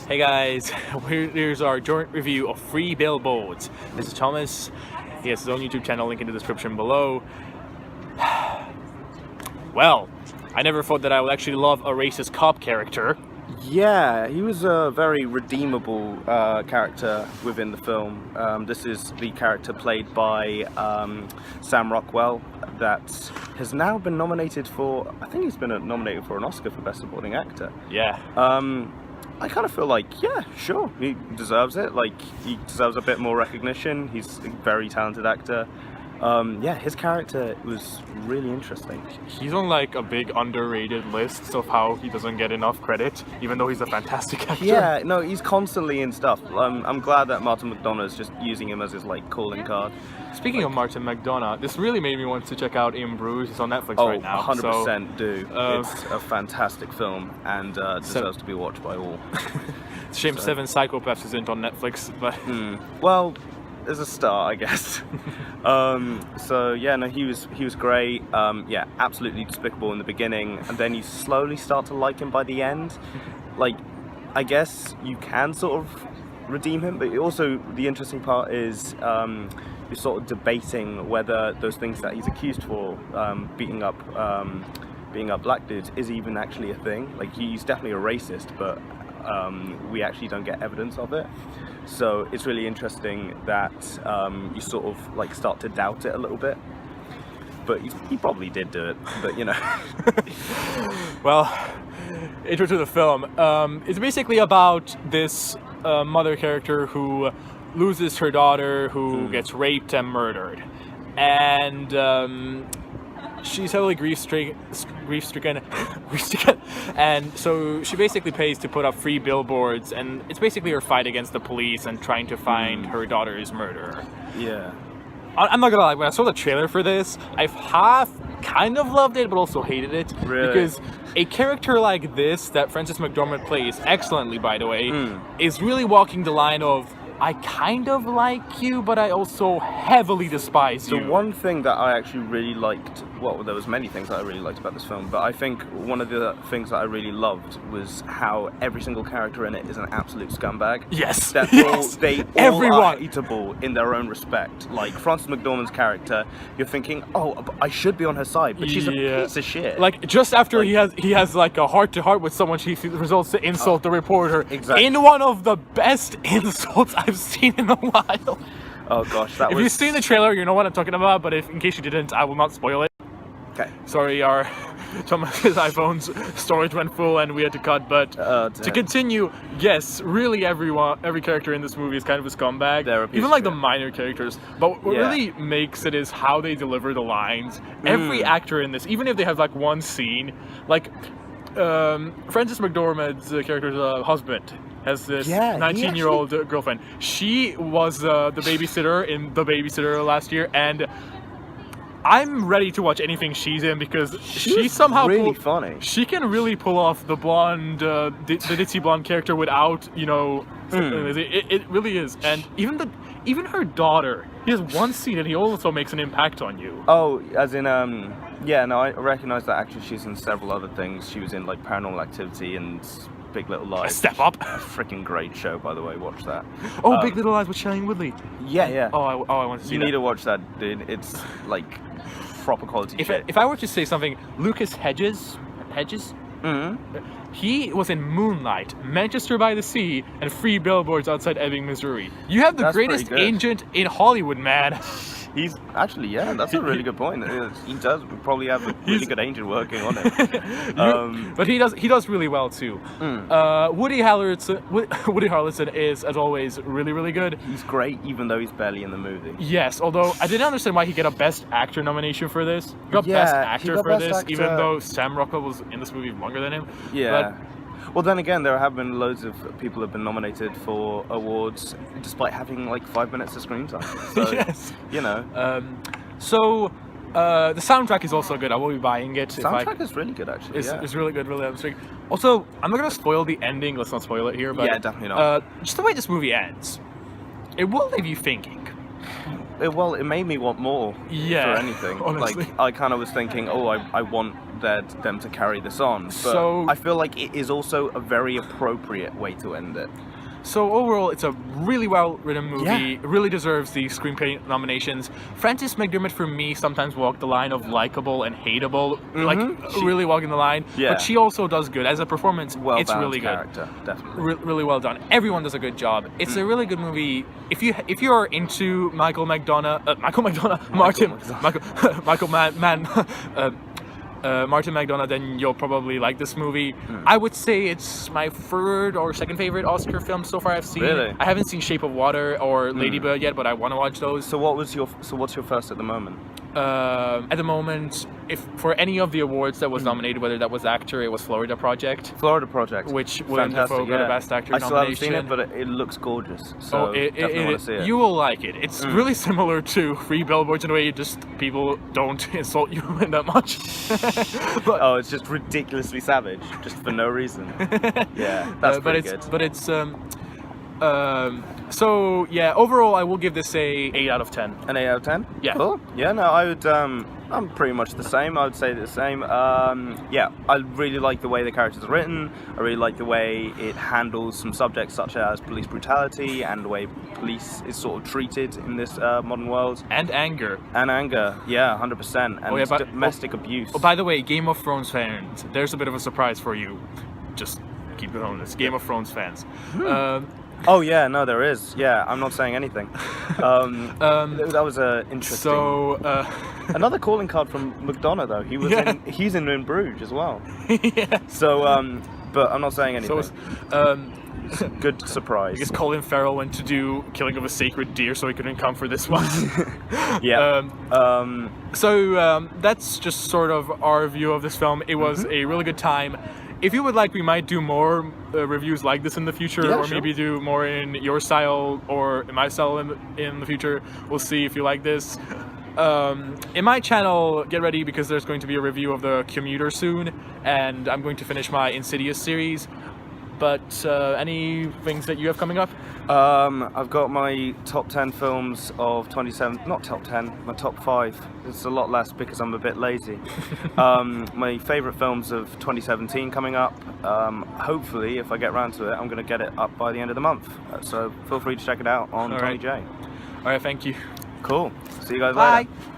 Hey guys, here's our joint review of Free Billboards. This is Thomas. He has his own YouTube channel, link in the description below. Well, I never thought that I would actually love a racist cop character. Yeah, he was a very redeemable character within the film. This is the character played by Sam Rockwell that has now been nominated for, I think he's been nominated for an Oscar for Best Supporting Actor. Yeah. I kind of feel like, yeah, sure, he deserves it. Like, he deserves a bit more recognition. He's a very talented actor. Yeah, his character was really interesting. He's on like a big underrated list of how he doesn't get enough credit, even though he's a fantastic actor. Yeah, no, he's constantly in stuff. I'm glad that Martin McDonagh is just using him as his like calling card. Speaking of Martin McDonagh, this really made me want to check out In Bruges. It's on Netflix right now. 100% do. It's a fantastic film and deserves to be watched by all. It's a shame Seven Psychopaths isn't on Netflix, but well, there's a start, I guess. So yeah, no, he was great. Yeah, absolutely despicable in the beginning, and then you slowly start to like him by the end. Like, I guess you can sort of redeem him, but also the interesting part is you're sort of debating whether those things that he's accused for, beating up black dudes, is even actually a thing. Like, he's definitely a racist, but we actually don't get evidence of it. So it's really interesting that you sort of like start to doubt it a little bit. But he probably did do it, but you know. Well, intro to the film. It's basically about this mother character who loses her daughter, who gets raped and murdered. And she's heavily grief-stricken, and so she basically pays to put up free billboards, and it's basically her fight against the police and trying to find her daughter's murderer. Yeah. I'm not gonna lie, when I saw the trailer for this, I've half kind of loved it, but also hated it. Really? Because a character like this, that Frances McDormand plays excellently, by the way, is really walking the line of, I kind of like you, but I also heavily despise you. The one thing that I actually really liked, well, there was many things that I really liked about this film, but I think one of the things that I really loved was how every single character in it is an absolute scumbag. Yes. That Yes. they all are hateable in their own respect. Like, Frances McDormand's character, you're thinking, oh, I should be on her side, but she's a piece of shit. Like, just after he has like a heart-to-heart with someone, she results to insult the reporter. Exactly. In one of the best insults I've seen in a while. Oh gosh, If you've seen the trailer, you know what I'm talking about, but in case you didn't, I will not spoil it. Okay. Sorry, our Thomas's iPhone's storage went full and we had to cut, but to continue, yes, really every character in this movie is kind of a scumbag. Even like the minor characters. But what really makes it is how they deliver the lines. Every actor in this, even if they have like one scene, like Frances McDormand's character's husband has this 19-year-old girlfriend. She was the babysitter in The Babysitter last year, and I'm ready to watch anything she's in because she somehow really funny. She can really pull off the blonde, the ditzy blonde character without, you know, it really is. And even her daughter, he has one scene and he also makes an impact on you. Oh, as in yeah, no, I recognize that actually she's in several other things. She was in like Paranormal Activity and Big Little Lies. Step Up. A freaking great show, by the way. Watch that. Oh, Big Little Lies with Shailene Woodley. Yeah. Oh, I want to see that. You need to watch that, dude. It's like proper quality shit. If I were to say something, Lucas Hedges? He was in Moonlight, Manchester by the Sea, and Free Billboards outside Ebbing, Missouri. You have the greatest agent in Hollywood, man. He's actually, yeah, that's a really good point. He does probably have a really good agent working on it. But he does really well too. Woody Harrelson is, as always, really, really good. He's great, even though he's barely in the movie. Yes, although I didn't understand why he got a Best Actor nomination for this. He got Best Actor for this, even though Sam Rockwell was in this movie longer than him. Yeah. Well, then again, there have been loads of people who have been nominated for awards despite having like 5 minutes of screen time. So, yes. You know. The soundtrack is also good. I will be buying it. The soundtrack is really good, actually. It's really good, really interesting. Also, I'm not going to spoil the ending. Let's not spoil it here. But, yeah, definitely not. Just the way this movie ends, it will leave you thinking. it made me want more Yeah, for anything. honestly. Like, I kind of was thinking, oh, I want them to carry this on. But So- I feel like it is also a very appropriate way to end it. So overall, it's a really well-written movie. Yeah. It really deserves the screenplay nominations. Frances McDermott, for me, sometimes walked the line of likable and hateable, like really walking the line. Yeah. But she also does good as a performance. It's Well-balanced really good. character, definitely. Really well done. Everyone does a good job. It's a really good movie. If you're into Martin Martin McDonagh, then you'll probably like this movie. I would say it's my third or second favorite Oscar film so far I've seen. Really? I haven't seen Shape of Water or Lady Bird yet, but I want to watch those. So what's your first at the moment? At the moment, if for any of the awards that was nominated, whether that was actor, it was Florida Project. Florida Project. Which Willem Dafoe got a Best Actor I still haven't seen nomination. it, but it looks gorgeous. So definitely want to see it. You will like it. It's really similar to Three Billboards in a way, just people don't insult you that much. But, oh, it's just ridiculously savage, just for no reason. Yeah, that's pretty good. But it's so yeah. Overall, I will give this a 8 out of 10. An 8 out of 10? Yeah. Cool. Yeah, no, I would. I'm pretty much the same. I would say the same. Yeah, I really like the way the characters are written. I really like the way it handles some subjects such as police brutality and the way police is sort of treated in this modern world. And anger. And anger, yeah, 100%. And yeah, domestic abuse. Oh, by the way, Game of Thrones fans, there's a bit of a surprise for you. Just keep it on this. Game of Thrones fans. Oh yeah, no, there is. Yeah, I'm not saying anything. That was interesting. So another calling card from McDonagh though. He was he's in Bruges as well. yeah. So but I'm not saying anything. So It's a good surprise. I guess Colin Farrell went to do Killing of a Sacred Deer, so he couldn't come for this one. Yeah. So that's just sort of our view of this film. It was a really good time. If you would like, we might do more reviews like this in the future, Yeah, or sure. maybe do more in your style or in my style in the future. We'll see if you like this. In my channel, get ready because there's going to be a review of The Commuter soon, and I'm going to finish my Insidious series. But any things that you have coming up? I've got my top 10 films of 27, not top 10, my top 5. It's a lot less because I'm a bit lazy. My favourite films of 2017 coming up. Hopefully, if I get around to it, I'm going to get it up by the end of the month. So feel free to check it out on Tony J. Alright, thank you. Cool. See you guys later. Bye.